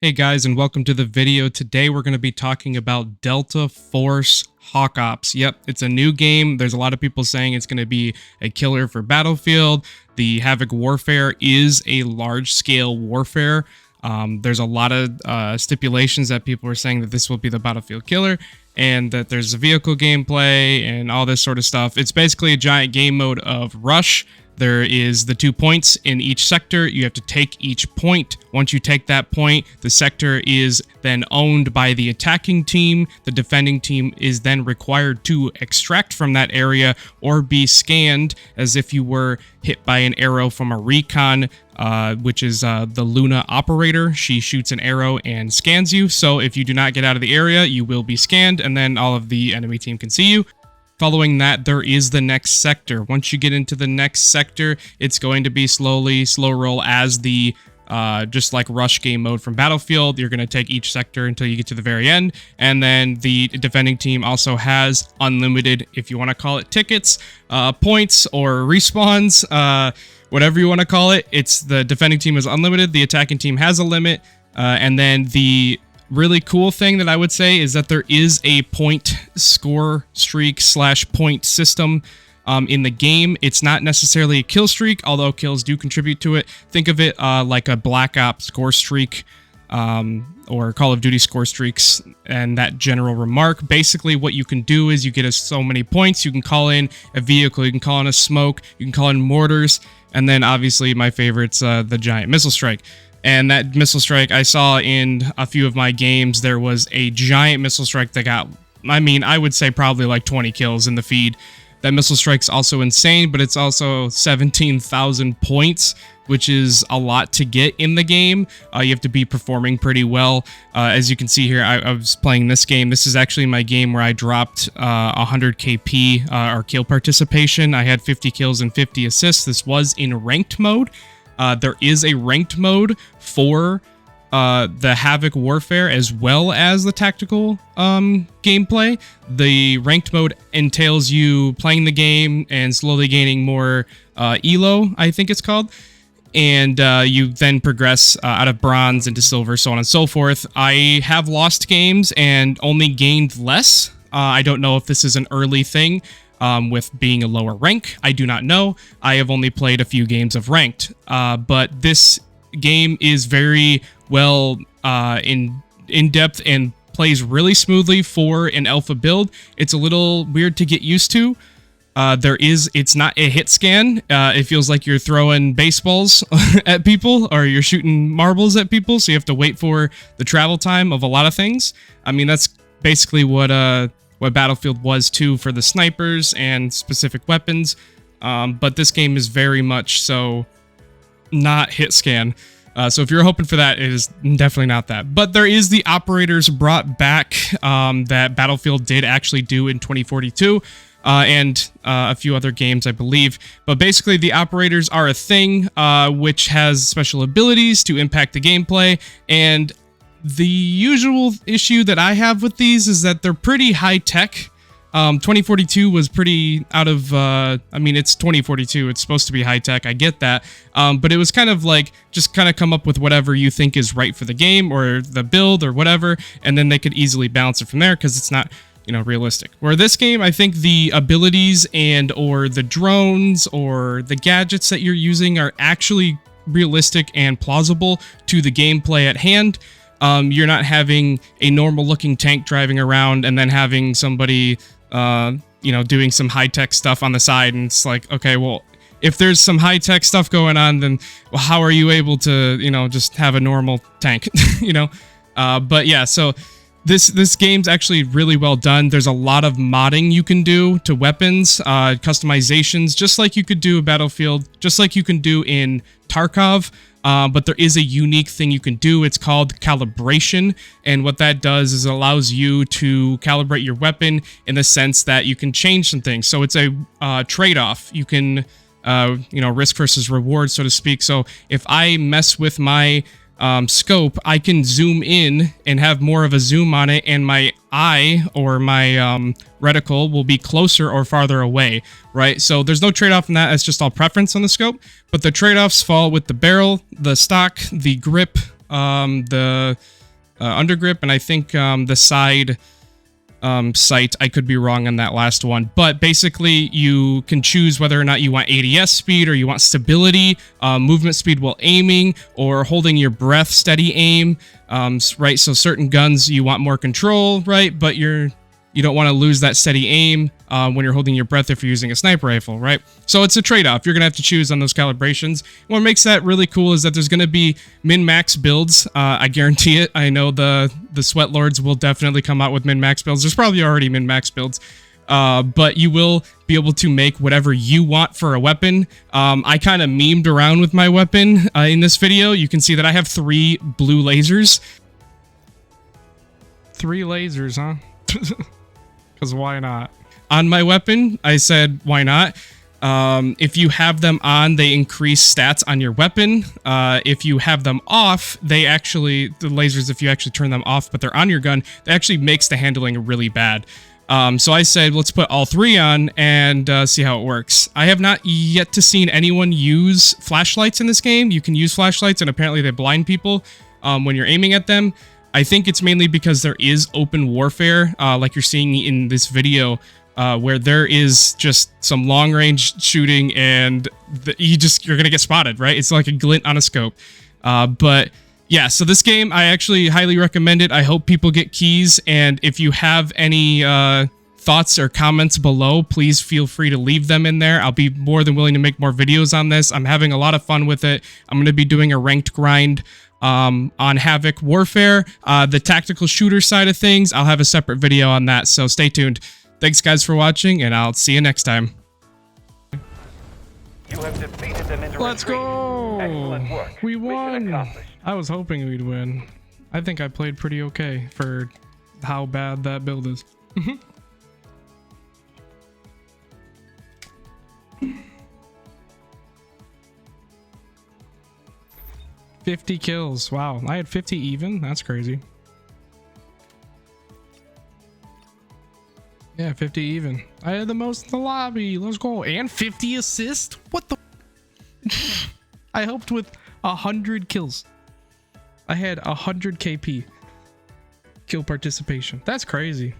Hey guys, and welcome to the video. Today we're going to be talking about Delta Force Hawk Ops. Yep, it's a new game. There's a lot of people saying it's going to be a killer for Battlefield. The Havoc Warfare is a large-scale warfare. There's a lot of stipulations that people are saying that this will be the Battlefield killer, and that there's a vehicle gameplay and all this sort of stuff. It's basically a giant game mode of Rush. There is the 2 points in each sector. You have to take each point. Once you take that point, the sector is then owned by the attacking team. The defending team is then required to extract from that area or be scanned as if you were hit by an arrow from a recon, which is the Luna operator. She shoots an arrow and scans you. So if you do not get out of the area, you will be scanned, and then all of the enemy team can see you. Following that, there is the next sector. Once you get into the next sector, it's going to be slow roll as the just like Rush game mode from Battlefield. You're going to take each sector until you get to the very end, and then the defending team also has unlimited, if you want to call it, tickets, points, or respawns, whatever you want to call it. It's the defending team is unlimited, the attacking team has a limit, and then the really cool thing that I would say is that there is a point score streak / point system in the game. It's not necessarily a kill streak, although kills do contribute to it. Think of it like a Black Ops score streak or Call of Duty score streaks, and that general remark. Basically, what you can do is you get so many points. You can call in a vehicle, you can call in a smoke, you can call in mortars, and then obviously my favorite's the giant missile strike. And that missile strike, I saw in a few of my games, there was a giant missile strike that got, I would say probably like 20 kills in the feed. That missile strike's also insane, but it's also 17,000 points, which is a lot to get in the game. You have to be performing pretty well. As you can see here, I was playing this game. This is actually my game where I dropped 100 KP, or kill participation. I had 50 kills and 50 assists. This was in ranked mode. There is a ranked mode for the Havoc Warfare as well as the tactical gameplay. The ranked mode entails you playing the game and slowly gaining more elo, I think it's called. And you then progress out of bronze into silver, so on and so forth. I have lost games and only gained less. I don't know if this is an early thing. With being a lower rank, I do not know. I have only played a few games of ranked, but this game is very well in depth and plays really smoothly for an alpha build. It's a little weird to get used to. It's not a hit scan. It feels like you're throwing baseballs at people, or you're shooting marbles at people, so you have to wait for the travel time of a lot of things. I mean, that's basically what Battlefield was too for the snipers and specific weapons, but this game is very much so not hit scan. So if you're hoping for that, it is definitely not that. But there is the operators brought back that Battlefield did actually do in 2042, and a few other games, I believe. But basically, the operators are a thing which has special abilities to impact the gameplay, and the usual issue that I have with these is that they're pretty high-tech. 2042 was pretty out of, it's 2042, it's supposed to be high-tech, I get that, but it was kind of like, just kind of come up with whatever you think is right for the game, or the build, or whatever, and then they could easily balance it from there, because it's not, realistic. Where this game, I think the abilities or the drones, or the gadgets that you're using are actually realistic and plausible to the gameplay at hand. You're not having a normal looking tank driving around and then having somebody, doing some high-tech stuff on the side. And it's like, okay, well, if there's some high-tech stuff going on, then well, how are you able to, just have a normal tank, but yeah, so this game's actually really well done. There's a lot of modding you can do to weapons, customizations, just like you could do in Battlefield, just like you can do in Tarkov. But there is a unique thing you can do. It's called calibration, and what that does is it allows you to calibrate your weapon in the sense that you can change some things. So it's a trade-off. You can, risk versus reward, so to speak. So if I mess with my scope, I can zoom in and have more of a zoom on it, and my eye or my reticle will be closer or farther away, right? So there's no trade-off in that. It's just all preference on the scope, but the trade-offs fall with the barrel, the stock, the grip, the undergrip, and I think the side sight. I could be wrong on that last one, but basically you can choose whether or not you want ADS speed or you want stability, movement speed while aiming, or holding your breath steady aim, right? So certain guns you want more control, right? But you don't want to lose that steady aim when you're holding your breath if you're using a sniper rifle, right? So it's a trade-off. You're going to have to choose on those calibrations. What makes that really cool is that there's going to be min-max builds. I guarantee it. I know the sweat lords will definitely come out with min-max builds. There's probably already min-max builds. But you will be able to make whatever you want for a weapon. I kind of memed around with my weapon in this video. You can see that I have 3 blue lasers. 3 lasers, huh? Because why not? On my weapon, I said, why not? If you have them on, they increase stats on your weapon. If you have them off, the lasers, if you actually turn them off, but they're on your gun, that actually makes the handling really bad. So I said, let's put all 3 on and see how it works. I have not yet to seen anyone use flashlights in this game. You can use flashlights, and apparently they blind people when you're aiming at them. I think it's mainly because there is open warfare, like you're seeing in this video, where there is just some long-range shooting, and you're gonna get spotted, right? It's like a glint on a scope. But yeah, so this game, I actually highly recommend it. I hope people get keys, and if you have any thoughts or comments below, please feel free to leave them in there. I'll be more than willing to make more videos on this. I'm having a lot of fun with it. I'm gonna be doing a ranked grind on Havoc Warfare. The tactical shooter side of things, I'll have a separate video on that, so stay tuned. Thanks guys for watching, and I'll see you next time. You have defeated them in Let's go! Excellent work. We Mission won! accomplished. I was hoping we'd win. I think I played pretty okay for how bad that build is. 50 kills. Wow, I had 50 even. That's crazy. Yeah, 50 even. I had the most in the lobby. Let's go. And 50 assists? What the? I helped with 100 kills. I had 100 KP. Kill participation. That's crazy.